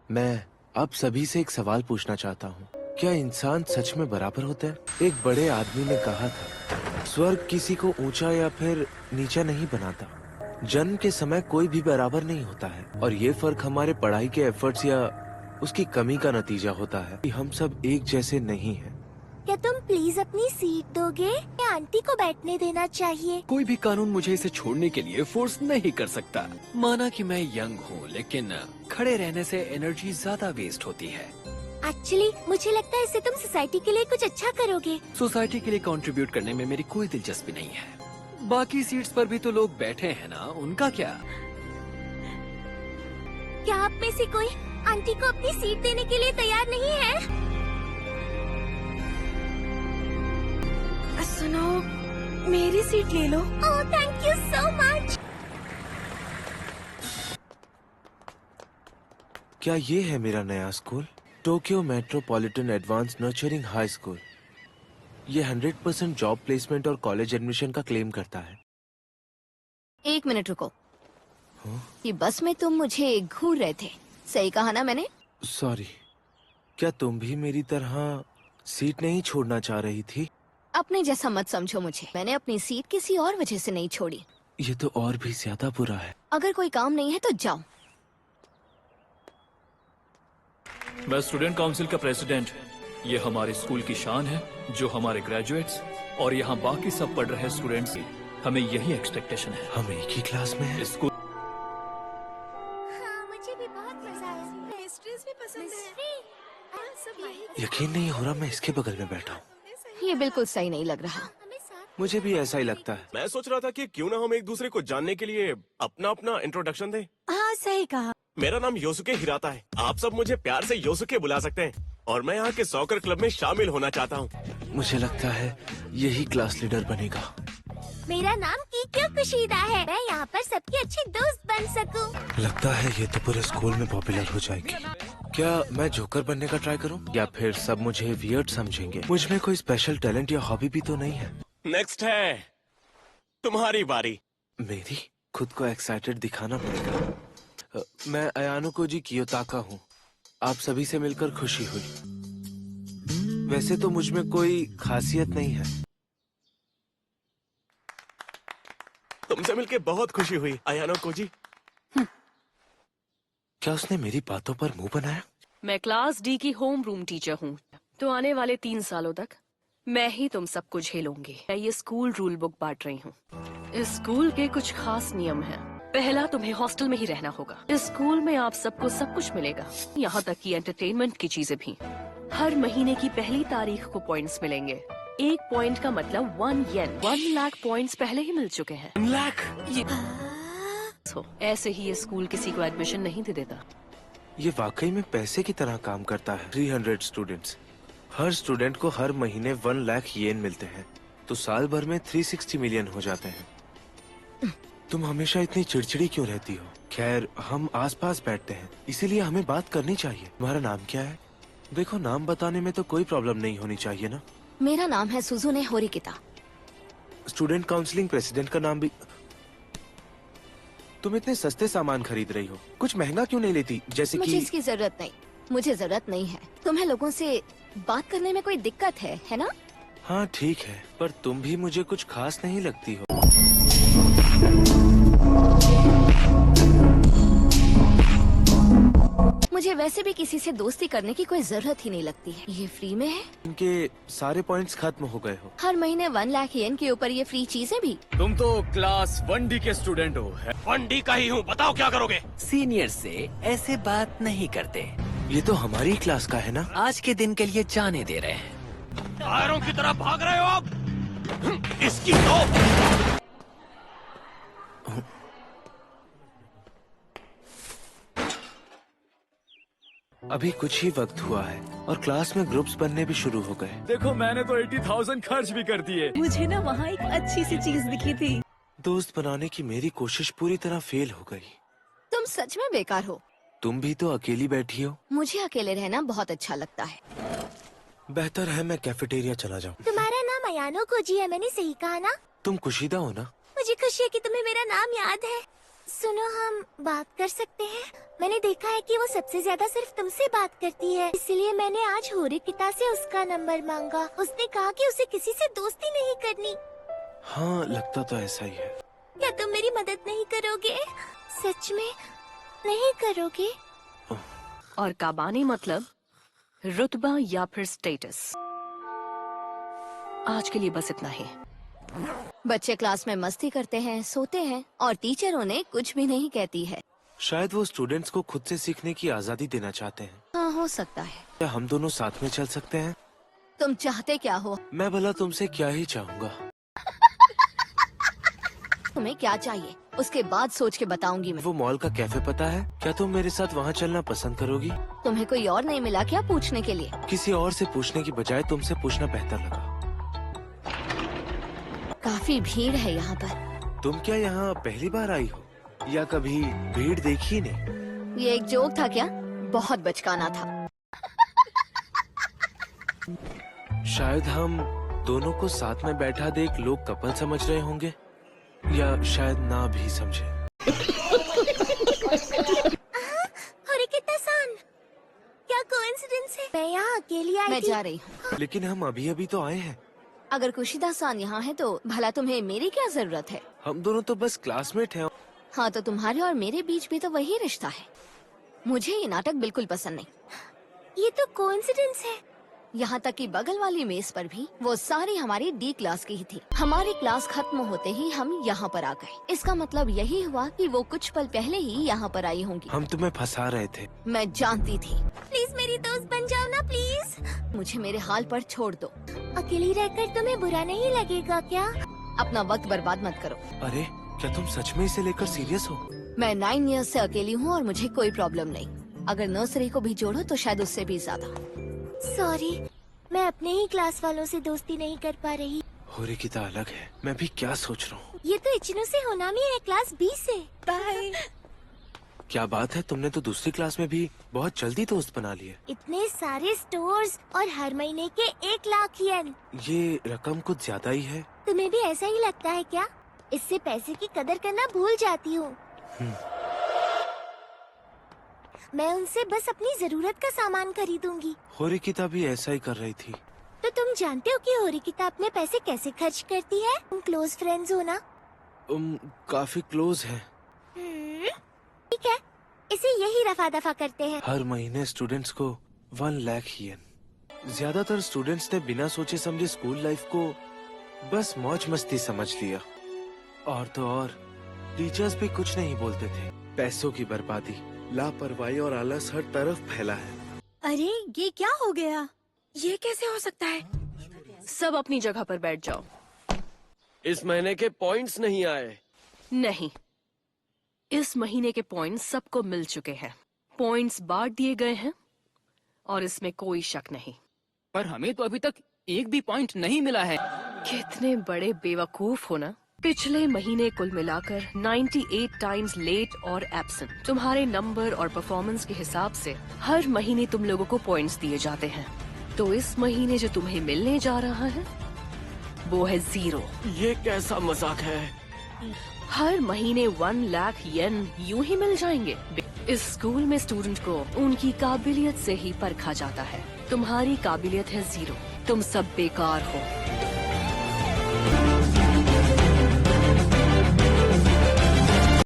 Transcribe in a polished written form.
मैं आप सभी से एक सवाल पूछना चाहता हूँ। क्या इंसान सच में बराबर होता है? एक बड़े आदमी ने कहा था, स्वर्ग किसी को ऊंचा या फिर नीचा नहीं बनाता। जन्म के समय कोई भी बराबर नहीं होता है और ये फर्क हमारे पढ़ाई के एफर्ट्स या उसकी कमी का नतीजा होता है कि हम सब एक जैसे नहीं हैं। क्या तुम प्लीज अपनी सीट दोगे? या आंटी को बैठने देना चाहिए। कोई भी कानून मुझे इसे छोड़ने के लिए फोर्स नहीं कर सकता। माना कि मैं यंग हूँ, लेकिन खड़े रहने से एनर्जी ज्यादा वेस्ट होती है। एक्चुअली मुझे लगता है इससे तुम सोसाइटी के लिए कुछ अच्छा करोगे। सोसाइटी के लिए कंट्रीब्यूट करने में मेरी कोई दिलचस्पी नहीं है। बाकी सीट्स पर भी तो लोग बैठे हैं ना, उनका क्या? क्या आप में से कोई आंटी को अपनी सीट देने के लिए तैयार नहीं है? सुनो, मेरी सीट ले लो। ओह, थैंक यू सो मच। क्या ये है मेरा नया school? Tokyo metropolitan advance nurturing high school. ये 100% जॉब प्लेसमेंट और कॉलेज एडमिशन का क्लेम करता है। एक मिनट रुको। ये बस में तुम मुझे घूर रहे थे, सही कहा ना मैंने? सॉरी, क्या तुम भी मेरी तरह सीट नहीं छोड़ना चाह रही थी? अपने जैसा मत समझो मुझे। मैंने अपनी सीट किसी और वजह से नहीं छोड़ी। ये तो और भी ज्यादा बुरा है। अगर कोई काम नहीं है तो जाओ। मैं स्टूडेंट काउंसिल का प्रेसिडेंट। ये हमारे स्कूल की शान है, जो हमारे ग्रेजुएट्स और यहाँ बाकी सब पढ़ रहे स्टूडेंट्स की हमें यही एक्सपेक्टेशन है। हम एक ही क्लास में हैं। स्कूल हाँ, मुझे भी बहुत मजा आया। पेस्ट्रीज भी पसंद यकीन नहीं हो रहा मैं इसके बगल में बैठा हूँ। ये बिल्कुल सही नहीं लग रहा। हमें साथ मुझे भी ऐसा ही लगता है। मैं सोच रहा था कि क्यों ना हम एक दूसरे को जानने के लिए अपना अपना इंट्रोडक्शन दें। हाँ, सही कहा। मेरा नाम योसुके हिराता है। आप सब मुझे प्यार से योसुके बुला सकते हैं और मैं यहाँ के सॉकर क्लब में शामिल होना चाहता हूँ। मुझे लगता है यही क्लास लीडर बनेगा। मेरा नाम कीक्यो कुशीदा है। मैं यहाँ पर सबकी अच्छी दोस्त बन सकूँ। लगता है ये तो पूरे स्कूल में पॉपुलर हो जाएगी। क्या मैं जोकर बनने का ट्राई करूं? या फिर सब मुझे वियर्ड समझेंगे? मुझ में कोई स्पेशल टैलेंट या हॉबी भी तो नहीं है। नेक्स्ट है तुम्हारी बारी। मेरी खुद को एक्साइटेड दिखाना पड़ेगा। मैं अयानो कोजी कियोताका हूँ। आप सभी से मिलकर खुशी हुई। वैसे तो मुझ में कोई खासियत नहीं है। तुमसे मिलके बहुत खुशी हुई अयानो कोजी। क्या उसने मेरी बातों पर मुंह बनाया? मैं क्लास डी की होम रूम टीचर हूँ, तो आने वाले 3 सालों तक मैं ही तुम सबको झेलूंगी। मैं ये स्कूल रूल बुक बांट रही हूँ। इस स्कूल के कुछ खास नियम हैं। पहला, तुम्हें हॉस्टल में ही रहना होगा। इस स्कूल में आप सबको सब कुछ मिलेगा, यहाँ तक कि एंटरटेनमेंट की चीजें भी। हर महीने की पहली तारीख को पॉइंट्स मिलेंगे। 1 पॉइंट का मतलब 1 येन। 1 लाख पॉइंट्स पहले ही मिल चुके हैं। 1 लाख? ऐसे ही ये स्कूल किसी को एडमिशन नहीं दे देता। ये वाकई में पैसे की तरह काम करता है। 300 स्टूडेंट्स, हर स्टूडेंट को हर महीने 1 लाख येन मिलते हैं, तो साल भर में 360 मिलियन हो जाते हैं। तुम हमेशा इतनी चिड़चिड़ी क्यों रहती हो? खैर, हम आसपास बैठते हैं, इसीलिए हमें बात करनी चाहिए। तुम्हारा नाम क्या है? देखो, नाम बताने में तो कोई प्रॉब्लम नहीं होनी चाहिए ना। मेरा नाम है सुजुने होरिकिता। स्टूडेंट काउंसलिंग प्रेसिडेंट का नाम भी। तुम इतने सस्ते सामान खरीद रही हो, कुछ महंगा क्यों नहीं लेती? जैसे मुझे कि इसकी जरूरत नहीं। मुझे जरूरत नहीं है। तुम्हें लोगों से बात करने में कोई दिक्कत है ना? हाँ ठीक है, पर तुम भी मुझे कुछ खास नहीं लगती हो। मुझे वैसे भी किसी से दोस्ती करने की कोई जरूरत ही नहीं लगती है। ये फ्री में है। इनके सारे पॉइंट्स खत्म हो गए हो। हर महीने 1 लाख येन के ऊपर ये फ्री चीजें भी। तुम तो क्लास 1D के स्टूडेंट हो। 1D का ही हूँ, बताओ क्या करोगे? सीनियर से ऐसे बात नहीं करते। ये तो हमारी क्लास का है ना? आज के दिन के लिए जाने दे रहे हैं। टायरों की तरह भाग रहे हो आप। इसकी तो अभी कुछ ही वक्त हुआ है और क्लास में ग्रुप्स बनने भी शुरू हो गए। देखो, मैंने तो 80,000 खर्च भी कर दिए। मुझे ना वहाँ एक अच्छी सी चीज दिखी थी। दोस्त बनाने की मेरी कोशिश पूरी तरह फेल हो गई। तुम सच में बेकार हो। तुम भी तो अकेली बैठी हो। मुझे अकेले रहना बहुत अच्छा लगता है। बेहतर है मैं कैफेटेरिया चला जाऊँ। तुम्हारा नाम अयानो कोजी है, मैंने सही कहा ना? तुम कुशीदा हो ना? मुझे खुशी है कि तुम्हें मेरा नाम याद है। सुनो, हम बात कर सकते हैं? मैंने देखा है कि वो सबसे ज्यादा सिर्फ तुमसे बात करती है, इसलिए मैंने आज होरिकिता से उसका नंबर मांगा। उसने कहा कि उसे किसी से दोस्ती नहीं करनी। हाँ, लगता तो ऐसा ही है। क्या तुम मेरी मदद नहीं करोगे? सच में नहीं करोगे? और काबानी मतलब रुतबा या फिर स्टेटस। आज के लिए बस इतना ही। बच्चे क्लास में मस्ती करते हैं, सोते हैं और टीचर उन्हें कुछ भी नहीं कहती है। शायद वो स्टूडेंट्स को खुद से सीखने की आजादी देना चाहते हैं। हाँ, हो सकता है। क्या हम दोनों साथ में चल सकते हैं? तुम चाहते क्या हो? मैं भला तुमसे क्या ही चाहूँगा। तुम्हें क्या चाहिए उसके बाद सोच के बताऊंगी मैं। वो मॉल का कैफे पता है? क्या तुम मेरे साथ वहाँ चलना पसंद करोगी? तुम्हें कोई और नहीं मिला क्या पूछने के लिए? किसी और से पूछने की बजाय तुमसे पूछना बेहतर लगा। काफी भीड़ है यहाँ पर। तुम क्या यहाँ पहली बार आई हो या कभी भीड़ देखी नहीं? ये एक जोक था क्या? बहुत बचकाना था। शायद हम दोनों को साथ में बैठा देख लोग कपल समझ रहे होंगे, या शायद ना भी समझे। होरिकिता-सान, क्या कोइंसिडेंस है? मैं यहाँ अकेली आई मैं थी। जा रही हूँ। लेकिन हम अभी अभी तो आए हैं। अगर कुशिदा-सान यहाँ है तो भला तुम्हें मेरी क्या जरूरत है? हम दोनों तो बस क्लासमेट हैं। हाँ, तो तुम्हारे और मेरे बीच भी तो वही रिश्ता है। मुझे ये नाटक बिल्कुल पसंद नहीं। ये तो कोइंसिडेंस है। यहाँ तक कि बगल वाली मेज पर भी वो सारी हमारी डी क्लास की ही थी। हमारी क्लास खत्म होते ही हम यहाँ पर आ गए। इसका मतलब यही हुआ कि वो कुछ पल पहले ही यहाँ पर आई होंगी। हम तुम्हें फंसा रहे थे। मैं जानती थी। प्लीज मेरी दोस्त बन जाओ ना, प्लीज। मुझे मेरे हाल पर छोड़ दो। अकेली रहकर तुम्हें बुरा नहीं लगेगा क्या? अपना वक्त बर्बाद मत करो। अरे, क्या तुम सच में इसे लेकर सीरियस हो? मैं 9 इयर्स से अकेली हूँ और मुझे कोई प्रॉब्लम नहीं। अगर नर्सरी को भी जोड़ो तो शायद उससे भी ज्यादा। सॉरी, मैं अपने ही क्लास वालों से दोस्ती नहीं कर पा रही। होरिकिता अलग है। मैं भी क्या सोच रहा हूँ। ये तो इचिनो से होनामी है, क्लास बी से। बाय। क्या बात है, तुमने तो दूसरी क्लास में भी बहुत जल्दी दोस्त बना लिए। इतने सारे स्टोर्स और हर महीने के 1 लाख येन। ये रकम कुछ ज्यादा ही है। तुम्हें भी ऐसा ही लगता है क्या? इससे पैसे की कदर करना भूल जाती हूँ। मैं उनसे बस अपनी जरूरत का सामान खरीदूंगी। होरिकिता भी ऐसा ही कर रही थी। तो तुम जानते हो कि होरिकिता अपने पैसे कैसे खर्च करती है? तुम क्लोज फ्रेंड्स हो ना? काफी क्लोज हैं। ठीक है, इसे यही रफा दफा करते हैं। हर महीने स्टूडेंट्स को 1 लाख येन। ज्यादातर स्टूडेंट्स ने बिना सोचे समझे स्कूल लाइफ को बस मौज मस्ती समझ लिया। और तो और टीचर्स भी कुछ नहीं बोलते थे। पैसों की बर्बादी, लापरवाही और आलस हर तरफ फैला है। अरे ये क्या हो गया? ये कैसे हो सकता है? सब अपनी जगह पर बैठ जाओ। इस महीने के पॉइंट्स नहीं आए। नहीं, इस महीने के पॉइंट्स सबको मिल चुके हैं। पॉइंट्स बांट दिए गए हैं और इसमें कोई शक नहीं। पर हमें तो अभी तक एक भी पॉइंट नहीं मिला है। कितने बड़े बेवकूफ हो ना। पिछले महीने कुल मिलाकर 98 टाइम्स लेट और एब्सेंट। तुम्हारे नंबर और परफॉर्मेंस के हिसाब से हर महीने तुम लोगों को पॉइंट्स दिए जाते हैं। तो इस महीने जो तुम्हें मिलने जा रहा है वो है 0। ये कैसा मजाक है? हर महीने 1 लाख येन यूं ही मिल जाएंगे। इस स्कूल में स्टूडेंट को उनकी काबिलियत से ही परखा जाता है। तुम्हारी काबिलियत है 0। तुम सब बेकार हो।